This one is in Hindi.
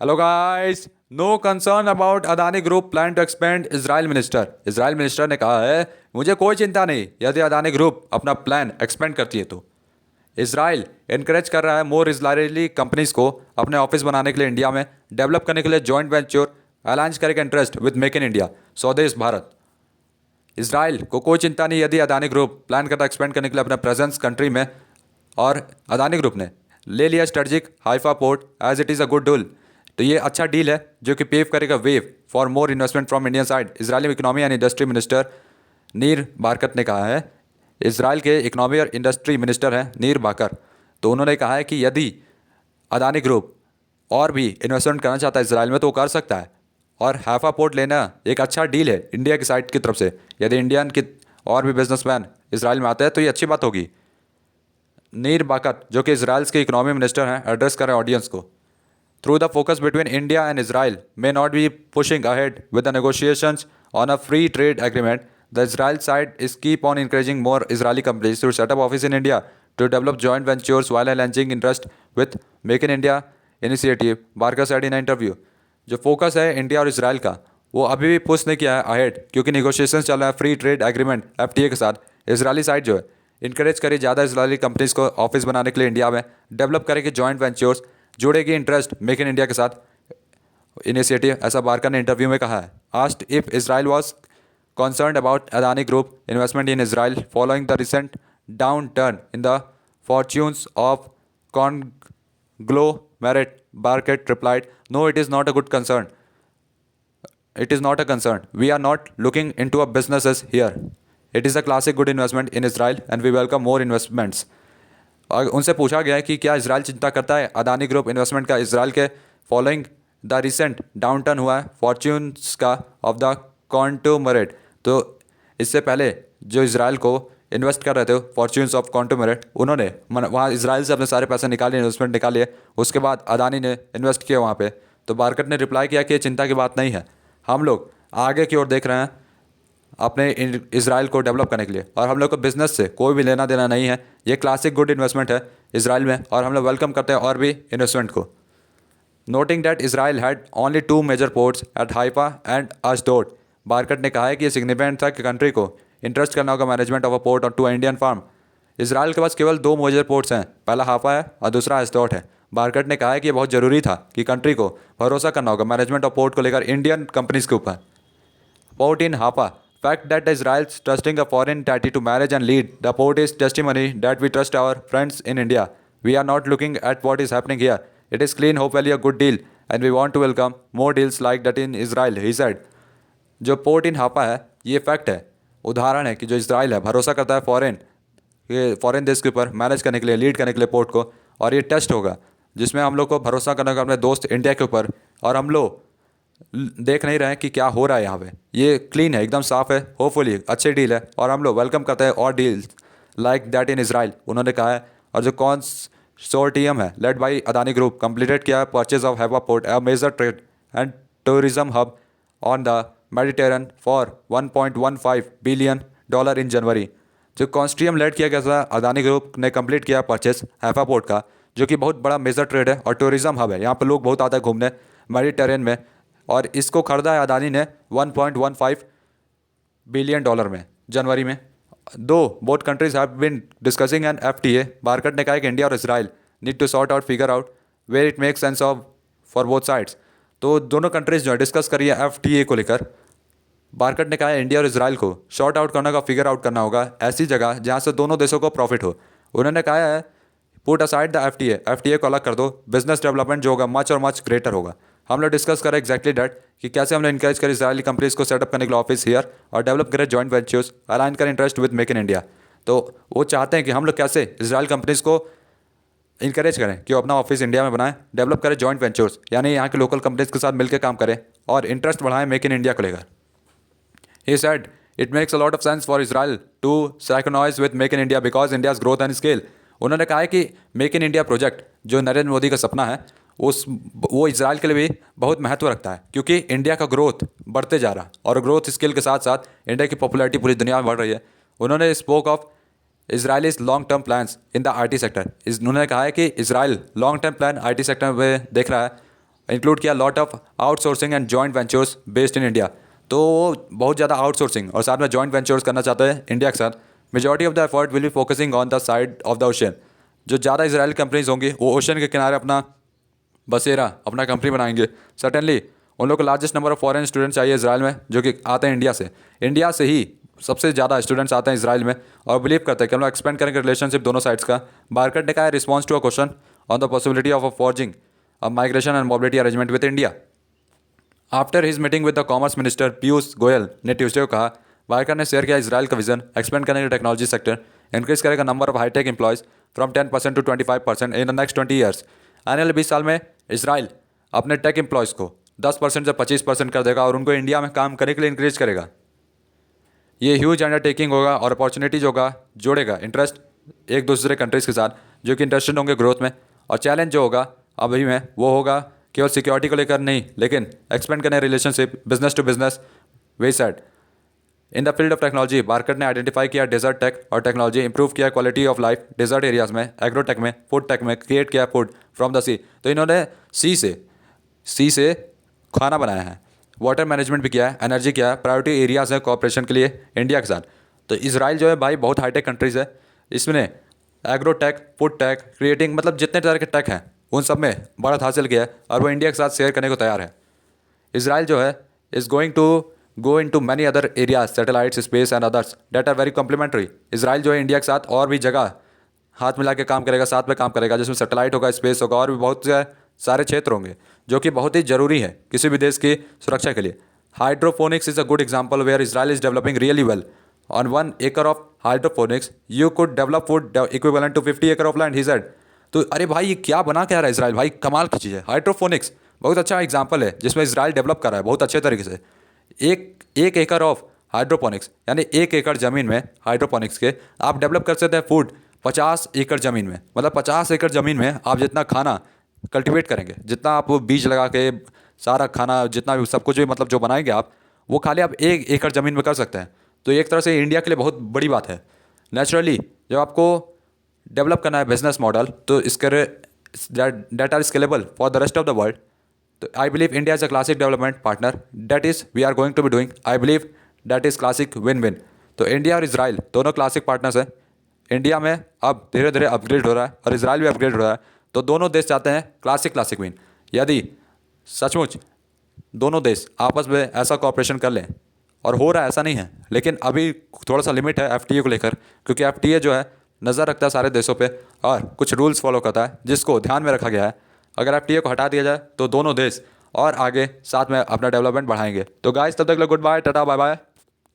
Hello guys. No concern about Adani group plan to expand. Israel minister ने कहा है, मुझे कोई चिंता नहीं यदि अदानी ग्रुप अपना प्लान एक्सपेंड करती है तो। इजराइल इनकरेज कर रहा है मोर इजरायली कंपनीज को अपने ऑफिस बनाने के लिए इंडिया में, डेवलप करने के लिए जॉइंट वेंचर अलायंस करेगा interest with make in India, स्वदेश भारत। इसराइल को कोई चिंता नहीं यदि अदानी ग्रुप प्लान करता एक्सपेंड करने के लिए अपना प्रेजेंस कंट्री में, और अदानी ग्रुप ने ले लिया strategic Haifa port as it is a good deal. तो ये अच्छा डील है जो कि पेव करेगा wave for more investment from Indian side. Israeli economy and industry minister Nir Barkat ने कहा है, इसराइल के इकोनॉमी और इंडस्ट्री मिनिस्टर हैं नीर बाकर। तो उन्होंने कहा है कि यदि अदानी ग्रुप और भी इन्वेस्टमेंट करना चाहता है इसराइल में तो वो कर सकता है, और हैफा पोर्ट लेना एक अच्छा डील है इंडिया की साइड की तरफ से। यदि इंडियन की और भी बिजनेसमैन इसराइल में आते हैं तो ये अच्छी बात होगी। नीर बाकत जो कि इसराइल के इकोनॉमी मिनिस्टर हैं एड्रेस कर रहे हैं ऑडियंस को। Through the focus between India and Israel may not be pushing ahead with the negotiations on a free trade agreement, the Israel side is keep on encouraging more Israeli companies to set up office in India to develop joint ventures while alleging interest with Make in India initiative, Barca said in an interview। जो फोकस है इंडिया और इसराइल का वो अभी भी पुश नहीं किया है अहेड, क्योंकि निगोशिएशन चल रहा है फ्री ट्रेड एग्रीमेंट एफटीए के साथ। इसराइली साइड जो है इनकरेज करेगी ज़्यादा इसराइली कंपनीज को ऑफिस बनाने के लिए इंडिया में, डेवलप करेगी जॉइंट वेंचर्स, जोड़ेगी इंटरेस्ट मेक इन इंडिया के साथ इनिशिएटिव, ऐसा बारका ने इंटरव्यू में कहा है। Asked if Israel was concerned about Adani Group investment in Israel following the recent downturn in the fortunes of conglomerate, Barkett replied, "No, it is not a good concern. It is not a concern. We are not looking into a businesses here. It is a classic good investment in Israel and we welcome more investments." और उनसे पूछा गया है कि क्या इसराइल चिंता करता है अदानी ग्रुप इन्वेस्टमेंट का इसराइल के फॉलोइंग द रिसेंट डाउनटर्न हुआ है फॉर्च्यून्स का ऑफ द कॉन्टोमरेट। तो इससे पहले जो इसराइल को इन्वेस्ट कर रहे थे फॉर्च्यून्स ऑफ कॉन्टोमरेट, उन्होंने वहाँ इसराइल से अपने सारे पैसे निकाले, इन्वेस्टमेंट निकाले, उसके बाद अदानी ने इन्वेस्ट किया वहाँ पे। तो बारकट ने रिप्लाई किया कि ये चिंता की बात नहीं है, हम लोग आगे की ओर देख रहे हैं अपने इसराइल को डेवलप करने के लिए, और हम लोग को बिजनेस से कोई भी लेना देना नहीं है। ये क्लासिक गुड इन्वेस्टमेंट है इसराइल में और हम लोग वेलकम करते हैं और भी इन्वेस्टमेंट को। Noting that Israel had only 2 major ports at Haifa and Ashdod, Barkat ने कहा है कि ये सिग्निफिकेंट था कि कंट्री को इंटरेस्ट करना होगा मैनेजमेंट ऑफ अ पोर्ट और टू इंडियन फार्म। इसराइल के पास केवल 2 मेजर पोर्ट्स हैं, पहला हाफा है और दूसरा अशडोड है। बारकट ने कहा है कि ये बहुत ज़रूरी था कि कंट्री को भरोसा करना होगा मैनेजमेंट ऑफ पोर्ट को लेकर इंडियन कंपनीज के ऊपर। Port in Hapa. Fact that Israel's trusting a foreign entity to manage and lead the port is testimony that we trust our friends in India. We are not looking at what is happening here. It is clean, hopefully a good deal, and we want to welcome more deals like that in Israel, he said. जो पोर्ट इन हापा है ये फैक्ट है, उदाहरण है कि जो इसराइल है भरोसा करता है फॉरेन देश के ऊपर मैनेज करने के लिए, लीड करने के लिए पोर्ट को, और ये टेस्ट होगा जिसमें हम लोग को भरोसा करना होगा अपने दोस्त इंडिया के ऊपर, और हम लोग देख नहीं रहे हैं कि क्या हो रहा है यहाँ पे। ये क्लीन है, एकदम साफ़ है, होपफुली अच्छी डील है और हम लोग वेलकम करते हैं और deals like that in Israel, उन्होंने कहा है। और जो कंसोर्टियम है led by Adani group completed किया purchase of Haifa port, a major trade and tourism hub on the Mediterranean for $1.15 billion in January. जो कॉन्स्ट्रियम लेड किया गया था अदानी ग्रुप ने कंप्लीट किया परचेज हैफा पोर्ट का, जो कि बहुत बड़ा मेजर ट्रेड है और टूरिज्म हब है, यहाँ पर लोग बहुत आते हैं घूमने मेडिटेरियन में, और इसको खरीदा है अदानी ने $1.15 बिलियन में जनवरी में। दो both countries have been discussing an FTA, Barkat ने कहा कि इंडिया और Israel need to sort out figure out where it make sense of for both sides. तो दोनों कंट्रीज जो है डिस्कस करी है एफटीए को लेकर। बारकट ने कहा है इंडिया और इसराइल को शॉर्ट आउट करने का, फिगर आउट करना होगा ऐसी जगह जहाँ से दोनों देशों को प्रॉफिट हो। उन्होंने कहा है पुट असाइड द एफटीए को अलग कर दो, बिजनेस डेवलपमेंट जो होगा मच और मच ग्रेटर होगा। हम लोग डिस्कस करें एक्जैक्टली डैट कि कैसे हम लोग इंकरेज करें इसराइली कंपनीज को सेटअप करने के लिए ऑफिस हियर और डेवलप करें जॉइंट वेंचर्स, अलाइन करें interest with make in India. तो वो चाहते हैं कि हम लोग कैसे इसराइल कंपनीज को इंकरेज करें कि वो अपना ऑफिस इंडिया में बनाएं, डेवलप करें जॉइंट वेंचर्स, यानी यहाँ के लोकल कंपनीज के साथ मिलकर काम करें और इंटरेस्ट बढ़ाएं मेक इन इंडिया को लेकर। He said, "It makes a lot of sense for Israel to synchronize with Make in India because India's growth and scale." उन्होंने कहा है कि मेक इन इंडिया प्रोजेक्ट जो नरेंद्र मोदी का सपना है वो इसराइल के लिए भी बहुत महत्व रखता है, क्योंकि इंडिया का ग्रोथ बढ़ते जा रहा है और ग्रोथ स्केल के साथ साथ इंडिया की पॉपुलैरिटी पूरी दुनिया में बढ़ रही है। उन्होंने spoke of Israelites long term plans in the IT sector. उन्होंने कहा है कि Israel long term plan IT sector में देख रहा है, इंक्लूड किया lot of outsourcing and joint ventures based in India. तो बहुत ज़्यादा आउटसोर्सिंग और साथ में जॉइंट वेंचर्स करना चाहते हैं इंडिया के साथ। Majority of the effort will be focusing on the side of the ocean. जो ज़्यादा इसराइल कंपनीज होंगी वो ओशन के किनारे अपना बसेरा अपना कंपनी बनाएंगे। सर्टेनली उन लोग को largest number of foreign students चाहिए इसराइल में, जो कि आते हैं इंडिया से। इंडिया से ही सबसे ज़्यादा स्टूडेंट्स आते हैं इसराइल में और बिलीव करते हैं कि हम लोग एक्सपेंड करेंगे रिलेशनशिप दोनों साइड्स का। बारकट ने कहा है response to a question on the possibility of a forging a migration and mobility arrangement with India. After his meeting with the commerce minister Piyush Goyal ने ट्यूसडे को कहा, वायकर ने शेयर किया इसराइल का विजन एक्सपेंड करने के टेक्नोलॉजी सेक्टर, इंक्रीज करेगा number of high tech employees from 10% to 25% in the next 20 years. आने वाले 20 साल में इसराइल अपने टेक एम्प्लॉयज़ को 10% से 25% कर देगा और उनको इंडिया में काम करने के लिए इंक्रेज करेगा। ये ह्यूज अंडरटेकिंग होगा और अपॉर्चुनिटीज होगा, जोड़ेगा इंटरेस्ट एक दूसरे कंट्रीज़ के साथ जो कि इंटरेस्टेड होंगे ग्रोथ में। और चैलेंज जो होगा अभी में वो होगा केवल सिक्योरिटी को लेकर नहीं, लेकिन एक्सपेंड करने relationship business to business way side. In the field of technology Barkat ने आइडेंटिफाई किया डेजर्ट टेक और टेक्नोलॉजी, इंप्रूव किया quality of life desert areas में, एग्रोटेक में, फूड टेक में, क्रिएट किया फूड फ्रॉम द सी। तो इन्होंने सी से खाना बनाया है, वाटर मैनेजमेंट भी किया है, एनर्जी किया है, प्रायोरिटी एरियाज़ हैं कॉपरेशन के लिए इंडिया के साथ। तो इसराइल जो है भाई बहुत हाईटेक कंट्रीज़ है, इसमें एग्रोटेक, फूड टेक, क्रिएटिंग मतलब जितने तरह के टेक हैं उन सब में बढ़त हासिल किया है और वो इंडिया के साथ शेयर करने को तैयार है। इसराइल जो है is going to go in to many other areas, satellites, space and others that are very complementary. Israel जो है इंडिया के साथ और भी जगह हाथ मिला के काम करेगा, साथ में काम करेगा, जिसमें सैटेलाइट होगा, स्पेस होगा और भी बहुत सारे क्षेत्र होंगे जो कि बहुत ही ज़रूरी है किसी भी देश की सुरक्षा के लिए। Hydroponics is a good example where Israel is developing really well. On 1 acre of hydroponics you could develop food equivalent to 50 acre of land, he said. तो अरे भाई ये क्या बना क्या रहा है इसराइल, भाई कमाल की चीज़ है। हाइड्रोफोनिक्स बहुत अच्छा एग्जाम्पल है जिसमें इसराइल डेवलप कर रहा है बहुत अच्छे तरीके से। एक एकड़ ऑफ हाइड्रोपोनिक्स यानी 1 एकड़ ज़मीन में हाइड्रोपोनिक्स के आप डेवलप कर सकते हैं फूड 50 एकड़ ज़मीन में। मतलब 50 एकड़ ज़मीन में आप जितना खाना कल्टीवेट करेंगे, जितना आप बीज लगा के सारा खाना जितना भी सब कुछ भी मतलब जो बनाएंगे आप, वो खाली आप 1 एकड़ ज़मीन में कर सकते हैं। तो एक तरह से इंडिया के लिए बहुत बड़ी बात है। नेचुरली जब आपको डेवलप करना है बिजनेस मॉडल तो इसके that are scalable for the rest of the world. तो I believe India is a classic development partner that is we are going to be doing, I believe that is classic win win. तो इंडिया और इसराइल दोनों क्लासिक पार्टनर्स हैं। इंडिया में अब धीरे धीरे अपग्रेड हो रहा है और इसराइल भी अपग्रेड हो रहा है। तो दोनों देश चाहते हैं क्लासिक विन। यदि सचमुच दोनों देश आपस में ऐसा कोऑपरेशन कर लें, और हो रहा है ऐसा नहीं है, लेकिन अभी थोड़ा सा लिमिट है एफटीए को लेकर, क्योंकि एफटीए जो है नज़र रखता है सारे देशों पे और कुछ रूल्स फॉलो करता है जिसको ध्यान में रखा गया है। अगर एफटीए को हटा दिया जाए तो दोनों देश और आगे साथ में अपना डेवलपमेंट बढ़ाएंगे। तो गाइस तब तक good bye, tata bye bye.